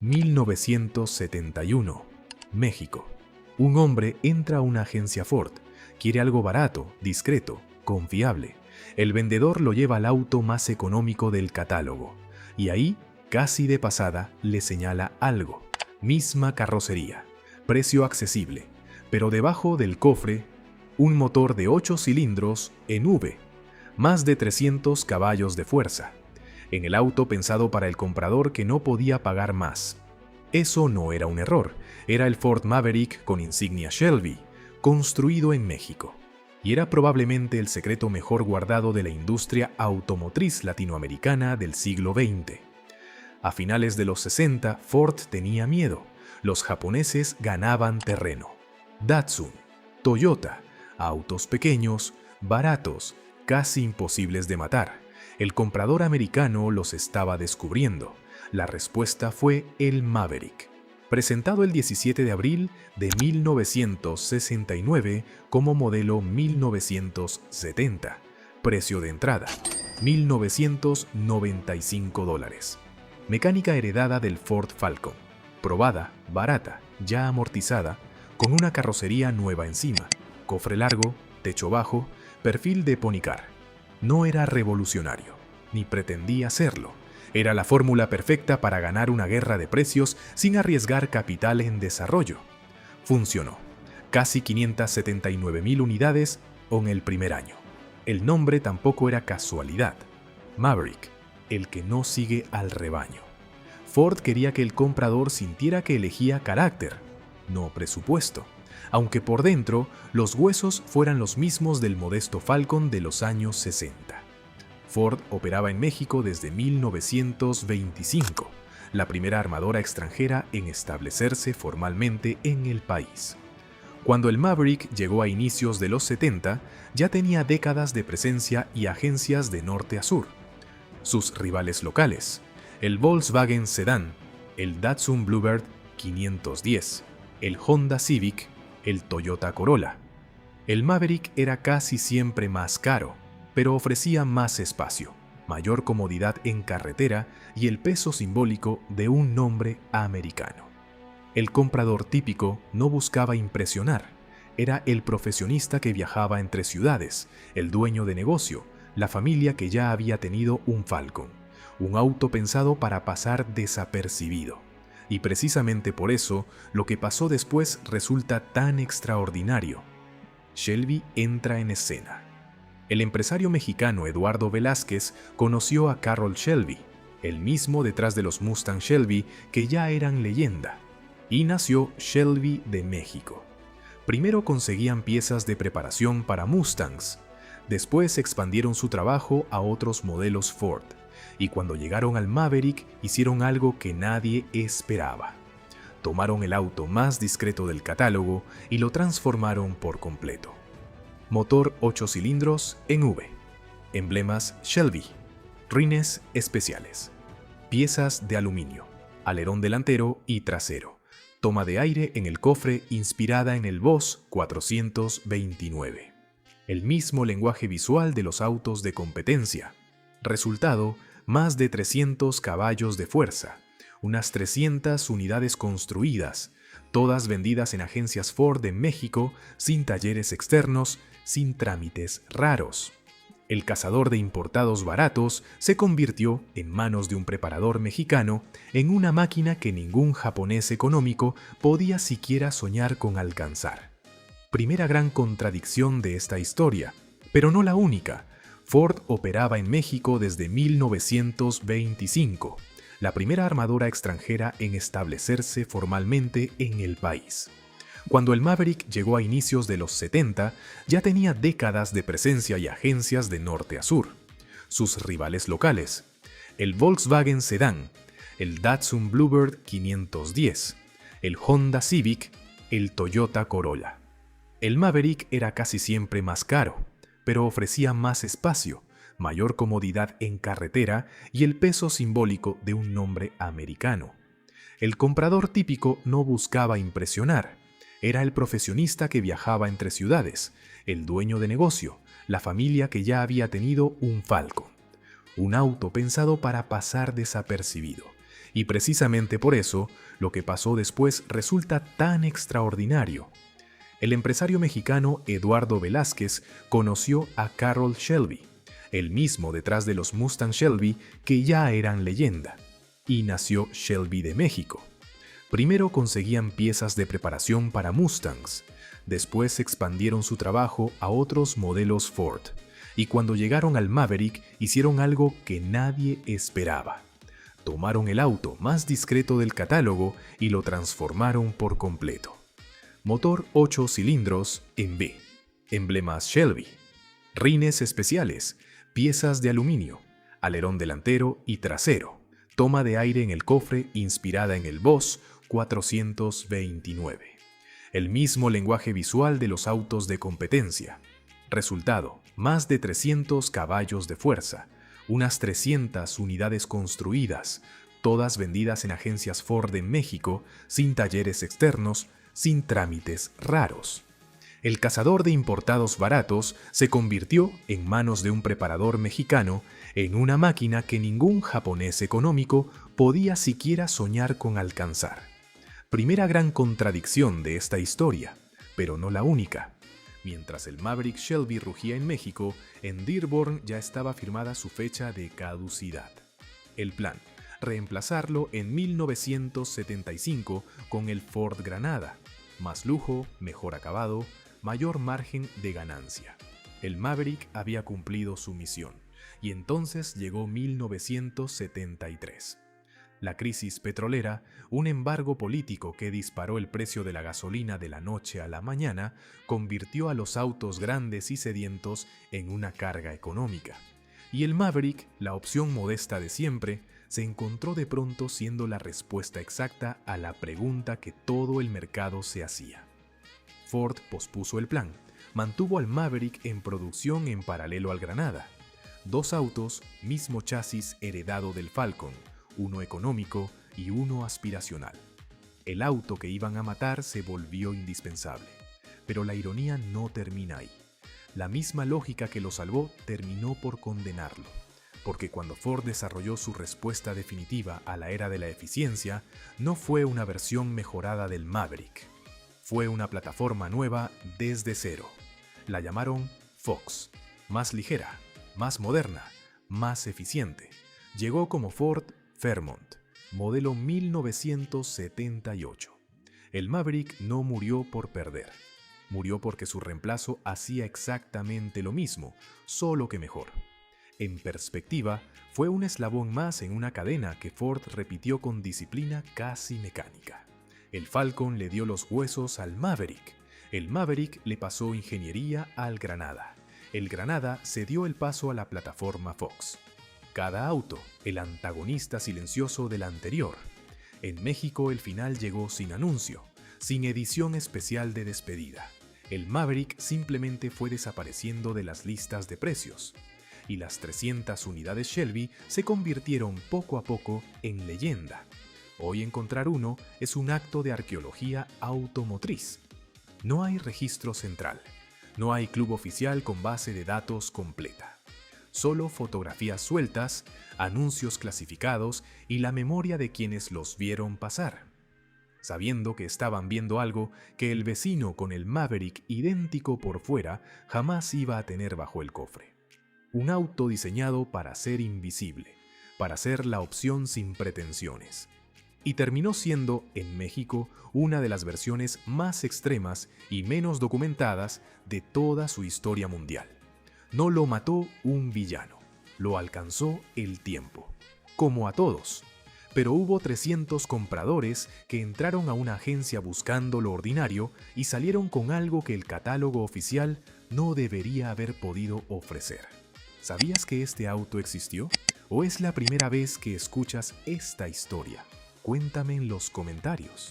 1971, México. Un hombre entra a una agencia Ford. Quiere algo barato, discreto, confiable. El vendedor lo lleva al auto más económico del catálogo. Y ahí, casi de pasada, le señala algo. Misma carrocería, precio accesible, pero debajo del cofre, un motor de 8 cilindros en V, más de 300 caballos de fuerza. En el auto pensado para el comprador que no podía pagar más. Eso no era un error, era el Ford Maverick con insignia Shelby, construido en México. Y era probablemente el secreto mejor guardado de la industria automotriz latinoamericana del siglo XX. A finales de los 60, Ford tenía miedo. Los japoneses ganaban terreno. Datsun, Toyota, autos pequeños, baratos, casi imposibles de matar. El comprador americano los estaba descubriendo. La respuesta fue el Maverick, presentado el 17 de abril de 1969 como modelo 1970. Precio de entrada, $1,995. Mecánica heredada del Ford Falcon. Probada, barata, ya amortizada, con una carrocería nueva encima. Cofre largo, techo bajo, perfil de Pony Car. No era revolucionario, ni pretendía serlo. Era la fórmula perfecta para ganar una guerra de precios sin arriesgar capital en desarrollo. Funcionó. Casi 579,000 unidades en el primer año. El nombre tampoco era casualidad. Maverick, el que no sigue al rebaño. Ford quería que el comprador sintiera que elegía carácter, no presupuesto, aunque por dentro los huesos fueran los mismos del modesto Falcon de los años 60. Ford operaba en México desde 1925, la primera armadora extranjera en establecerse formalmente en el país. Cuando el Maverick llegó a inicios de los 70, ya tenía décadas de presencia y agencias de norte a sur. Sus rivales locales, el Volkswagen Sedán, el Datsun Bluebird 510, el Honda Civic, el Toyota Corolla. El Maverick era casi siempre más caro, pero ofrecía más espacio, mayor comodidad en carretera y el peso simbólico de un nombre americano. El comprador típico no buscaba impresionar, era el profesionista que viajaba entre ciudades, el dueño de negocio, la familia que ya había tenido un Falcon, un auto pensado para pasar desapercibido. Y precisamente por eso, lo que pasó después resulta tan extraordinario. Shelby entra en escena. El empresario mexicano Eduardo Velázquez conoció a Carroll Shelby, el mismo detrás de los Mustang Shelby que ya eran leyenda, y nació Shelby de México. Primero conseguían piezas de preparación para Mustangs, después expandieron su trabajo a otros modelos Ford, y cuando llegaron al Maverick hicieron algo que nadie esperaba. Tomaron el auto más discreto del catálogo y lo transformaron por completo. Motor 8 cilindros en V. Emblemas Shelby. Rines especiales. Piezas de aluminio. Alerón delantero y trasero. Toma de aire en el cofre inspirada en el Boss 429. El mismo lenguaje visual de los autos de competencia. Resultado, más de 300 caballos de fuerza. Unas 300 unidades construidas, todas vendidas en agencias Ford en México, sin talleres externos, sin trámites raros. El cazador de importados baratos se convirtió, en manos de un preparador mexicano, en una máquina que ningún japonés económico podía siquiera soñar con alcanzar. Primera gran contradicción de esta historia, pero no la única. Ford operaba en México desde 1925, la primera armadora extranjera en establecerse formalmente en el país. Cuando el Maverick llegó a inicios de los 70, ya tenía décadas de presencia y agencias de norte a sur. Sus rivales locales, el Volkswagen Sedán, el Datsun Bluebird 510, el Honda Civic, el Toyota Corolla. El Maverick era casi siempre más caro, pero ofrecía más espacio, mayor comodidad en carretera y el peso simbólico de un nombre americano. El comprador típico no buscaba impresionar. Era el profesionista que viajaba entre ciudades, el dueño de negocio, la familia que ya había tenido un Falcon. Un auto pensado para pasar desapercibido. Y precisamente por eso, lo que pasó después resulta tan extraordinario. El empresario mexicano Eduardo Velázquez conoció a Carroll Shelby, el mismo detrás de los Mustang Shelby que ya eran leyenda, y nació Shelby de México. Primero conseguían piezas de preparación para Mustangs, después expandieron su trabajo a otros modelos Ford, y cuando llegaron al Maverick hicieron algo que nadie esperaba. Tomaron el auto más discreto del catálogo y lo transformaron por completo. Motor 8 cilindros en B, emblemas Shelby, rines especiales, piezas de aluminio, alerón delantero y trasero, toma de aire en el cofre inspirada en el Boss 429. El mismo lenguaje visual de los autos de competencia. Resultado, más de 300 caballos de fuerza, unas 300 unidades construidas, todas vendidas en agencias Ford en México, sin talleres externos, sin trámites raros. El cazador de importados baratos se convirtió, en manos de un preparador mexicano, en una máquina que ningún japonés económico podía siquiera soñar con alcanzar. Primera gran contradicción de esta historia, pero no la única. Mientras el Maverick Shelby rugía en México, en Dearborn ya estaba firmada su fecha de caducidad. El plan: reemplazarlo en 1975 con el Ford Granada. Más lujo, mejor acabado, mayor margen de ganancia. El Maverick había cumplido su misión, y entonces llegó 1973. La crisis petrolera, un embargo político que disparó el precio de la gasolina de la noche a la mañana, convirtió a los autos grandes y sedientos en una carga económica. Y el Maverick, la opción modesta de siempre, se encontró de pronto siendo la respuesta exacta a la pregunta que todo el mercado se hacía. Ford pospuso el plan, mantuvo al Maverick en producción en paralelo al Granada. Dos autos, mismo chasis heredado del Falcon, uno económico y uno aspiracional. El auto que iban a matar se volvió indispensable. Pero la ironía no termina ahí. La misma lógica que lo salvó terminó por condenarlo. Porque cuando Ford desarrolló su respuesta definitiva a la era de la eficiencia, no fue una versión mejorada del Maverick. Fue una plataforma nueva desde cero. La llamaron Fox. Más ligera, más moderna, más eficiente. Llegó como Ford Fairmont, modelo 1978. El Maverick no murió por perder. Murió porque su reemplazo hacía exactamente lo mismo, solo que mejor. En perspectiva, fue un eslabón más en una cadena que Ford repitió con disciplina casi mecánica. El Falcon le dio los huesos al Maverick. El Maverick le pasó ingeniería al Granada. El Granada cedió el paso a la plataforma Fox. Cada auto, el antagonista silencioso del anterior. En México el final llegó sin anuncio, sin edición especial de despedida. El Maverick simplemente fue desapareciendo de las listas de precios. Y las 300 unidades Shelby se convirtieron poco a poco en leyenda. Hoy encontrar uno es un acto de arqueología automotriz. No hay registro central. No hay club oficial con base de datos completa. Solo fotografías sueltas, anuncios clasificados y la memoria de quienes los vieron pasar, sabiendo que estaban viendo algo que el vecino con el Maverick idéntico por fuera jamás iba a tener bajo el cofre. Un auto diseñado para ser invisible, para ser la opción sin pretensiones. Y terminó siendo, en México, una de las versiones más extremas y menos documentadas de toda su historia mundial. No lo mató un villano, lo alcanzó el tiempo, como a todos. Pero hubo 300 compradores que entraron a una agencia buscando lo ordinario y salieron con algo que el catálogo oficial no debería haber podido ofrecer. ¿Sabías que este auto existió? ¿O es la primera vez que escuchas esta historia? Cuéntame en los comentarios.